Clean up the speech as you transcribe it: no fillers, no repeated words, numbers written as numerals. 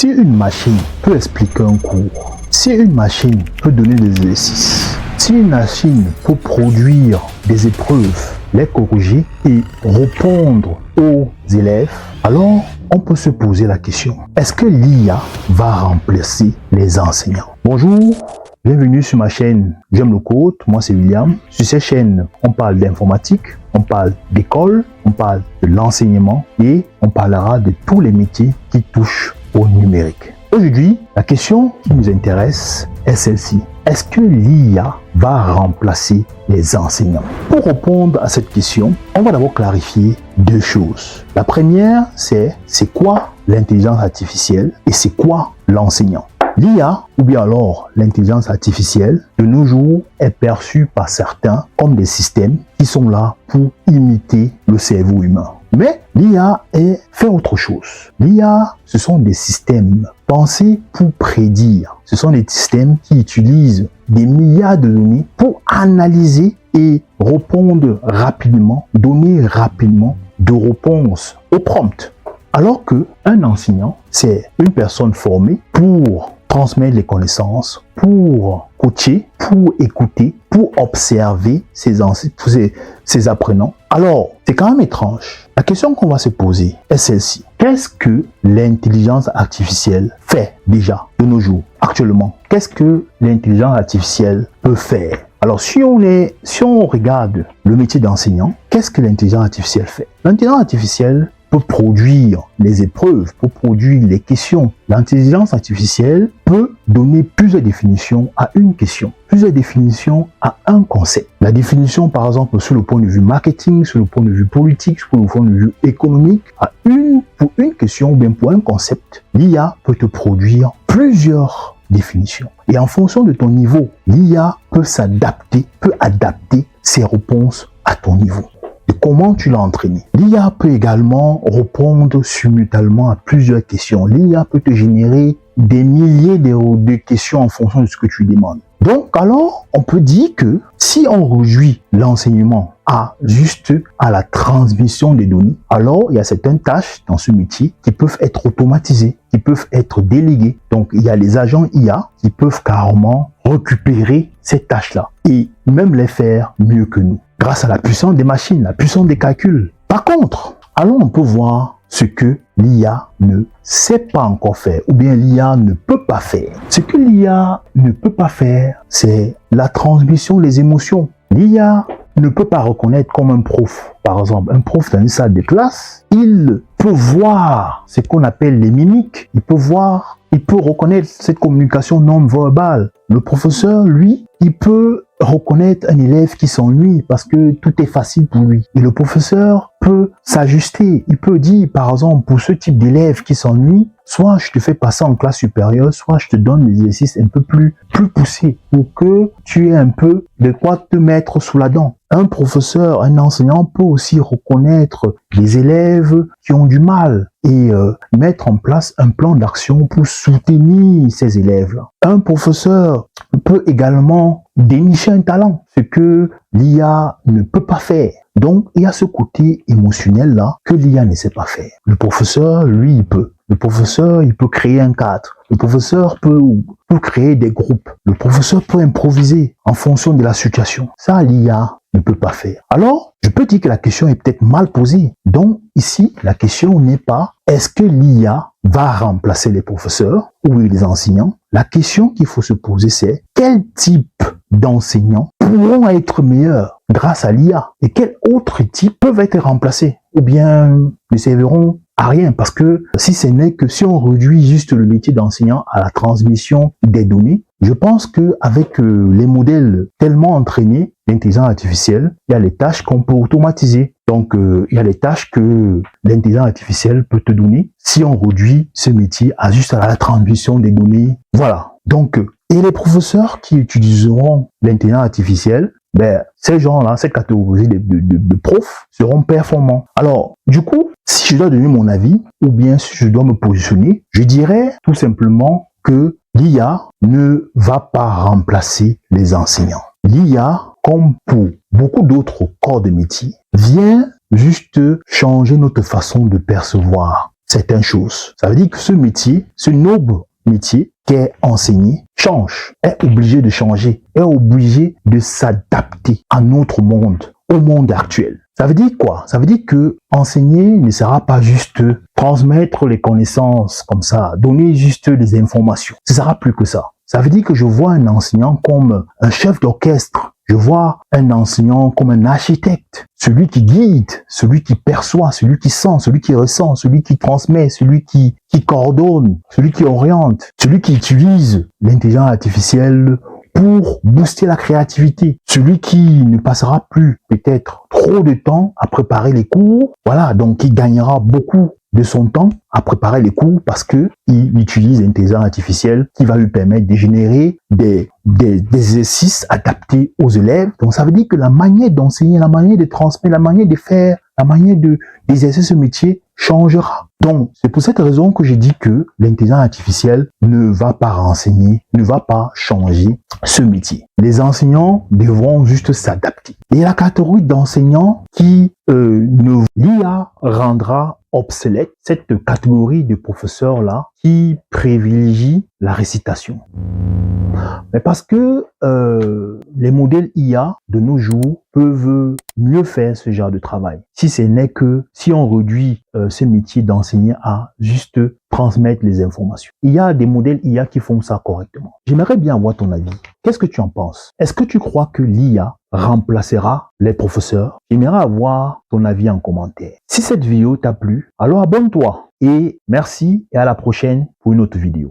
Si une machine peut expliquer un cours, si une machine peut donner des exercices, si une machine peut produire des épreuves, les corriger et répondre aux élèves, alors on peut se poser la question, est-ce que l'IA va remplacer les enseignants? Bonjour, bienvenue sur ma chaîne J'aime le code, moi c'est William. Sur cette chaîne, on parle d'informatique, on parle d'école, on parle de l'enseignement et on parlera de tous les métiers qui touchent au numérique. Aujourd'hui, la question qui nous intéresse est celle-ci. Est-ce que l'IA va remplacer les enseignants? Pour répondre à cette question, on va d'abord clarifier deux choses. La première, c'est quoi l'intelligence artificielle et c'est quoi l'enseignant? L'IA, ou bien alors l'intelligence artificielle, de nos jours est perçue par certains comme des systèmes qui sont là pour imiter le cerveau humain. Mais l'IA fait autre chose. L'IA, ce sont des systèmes pensés pour prédire. Ce sont des systèmes qui utilisent des milliards de données pour analyser et répondre rapidement, donner rapidement de réponses au prompt. Alors qu'un enseignant, c'est une personne formée pour transmettre les connaissances, pour coacher, pour écouter, pour observer ses apprenants. Alors, c'est quand même étrange. La question qu'on va se poser est celle-ci. Qu'est-ce que l'intelligence artificielle fait déjà de nos jours, actuellement? Qu'est-ce que l'intelligence artificielle peut faire? Alors, si on regarde le métier d'enseignant, qu'est-ce que l'intelligence artificielle fait? L'intelligence artificielle peut produire les épreuves, peut produire les questions. L'intelligence artificielle peut donner plusieurs définitions à une question, plusieurs définitions à un concept. La définition, par exemple, sur le point de vue marketing, sur le point de vue politique, sur le point de vue économique, pour une question ou bien pour un concept, l'IA peut te produire plusieurs définitions. Et en fonction de ton niveau, l'IA peut adapter ses réponses à ton niveau. Et comment tu l'as entraîné? L'IA peut également répondre simultanément à plusieurs questions. L'IA peut te générer des milliers de questions en fonction de ce que tu demandes. Donc, alors, on peut dire que si on réduit l'enseignement juste à la transmission des données, alors il y a certaines tâches dans ce métier qui peuvent être automatisées, qui peuvent être déléguées. Donc, il y a les agents IA qui peuvent carrément récupérer ces tâches-là et même les faire mieux que nous, grâce à la puissance des machines, la puissance des calculs. Par contre, alors on peut voir ce que l'IA ne sait pas encore faire, ou bien l'IA ne peut pas faire. Ce que l'IA ne peut pas faire, c'est la transmission des émotions. L'IA ne peut pas reconnaître comme un prof. Par exemple, un prof dans une salle de classe, il peut voir ce qu'on appelle les mimiques. Il peut reconnaître cette communication non verbale. Le professeur, lui, il peut reconnaître un élève qui s'ennuie parce que tout est facile pour lui. Et le professeur peut s'ajuster. Il peut dire, par exemple, pour ce type d'élève qui s'ennuie, soit je te fais passer en classe supérieure, soit je te donne des exercices un peu plus poussés pour que tu aies un peu de quoi te mettre sous la dent. Un professeur, un enseignant peut aussi reconnaître les élèves qui ont du mal et mettre en place un plan d'action pour soutenir ces élèves-là. Un professeur peut également dénicher un talent, ce que l'IA ne peut pas faire. Donc, il y a ce côté émotionnel-là que l'IA ne sait pas faire. Le professeur, lui, il peut. Le professeur, il peut créer un cadre. Le professeur peut créer des groupes. Le professeur peut improviser en fonction de la situation. Ça, l'IA ne peut pas faire. Alors, je peux dire que la question est peut-être mal posée. Donc, ici, la question n'est pas est-ce que l'IA va remplacer les professeurs ou les enseignants? La question qu'il faut se poser, c'est quel type d'enseignants pourront être meilleurs grâce à l'IA et quels autres types peuvent être remplacés ou bien ne serviront à rien, parce que si on réduit juste le métier d'enseignant à la transmission des données, je pense qu'avec les modèles tellement entraînés d'intelligence artificielle, il y a les tâches qu'on peut automatiser. Donc, il y a les tâches que l'intelligence artificielle peut te donner si on réduit ce métier juste à la transmission des données. Voilà. Donc, et les professeurs qui utiliseront l'intelligence artificielle, ces gens-là, cette catégorie de profs seront performants. Alors, du coup, si je dois donner mon avis, ou bien si je dois me positionner, je dirais tout simplement que l'IA ne va pas remplacer les enseignants. L'IA, comme pour beaucoup d'autres corps de métier, vient juste changer notre façon de percevoir certaines choses. Ça veut dire que ce métier, ce noble métier qu'est enseigné, change, est obligé de changer, est obligé de s'adapter à notre monde, au monde actuel. Ça veut dire quoi? Ça veut dire que enseigner ne sera pas juste transmettre les connaissances comme ça, donner juste des informations. Ce sera plus que ça. Ça veut dire que je vois un enseignant comme un chef d'orchestre. Je vois un enseignant comme un architecte, celui qui guide, celui qui perçoit, celui qui sent, celui qui ressent, celui qui transmet, celui qui coordonne, celui qui oriente, celui qui utilise l'intelligence artificielle pour booster la créativité, celui qui ne passera plus peut-être trop de temps à préparer les cours, voilà, donc il gagnera beaucoup de son temps à préparer les cours parce que il utilise l'intelligence artificielle qui va lui permettre de générer des exercices adaptés aux élèves. Donc ça veut dire que la manière d'enseigner, la manière de transmettre, la manière de faire, la manière d'exercer ce métier changera. Donc c'est pour cette raison que je dis que l'intelligence artificielle ne va pas renseigner, ne va pas changer ce métier. Les enseignants devront juste s'adapter. Et la catégorie d'enseignants qui l'IA rendra obsolète, cette catégorie de professeurs-là qui privilégie la récitation. Mais parce que les modèles IA de nos jours peuvent mieux faire ce genre de travail. Si ce n'est que si on réduit ce métier d'enseignant à juste transmettre les informations. Il y a des modèles IA qui font ça correctement. J'aimerais bien avoir ton avis. Qu'est-ce que tu en penses? Est-ce que tu crois que l'IA remplacera les professeurs? J'aimerais avoir ton avis en commentaire. Si cette vidéo t'a plu, alors abonne-toi et merci et à la prochaine pour une autre vidéo.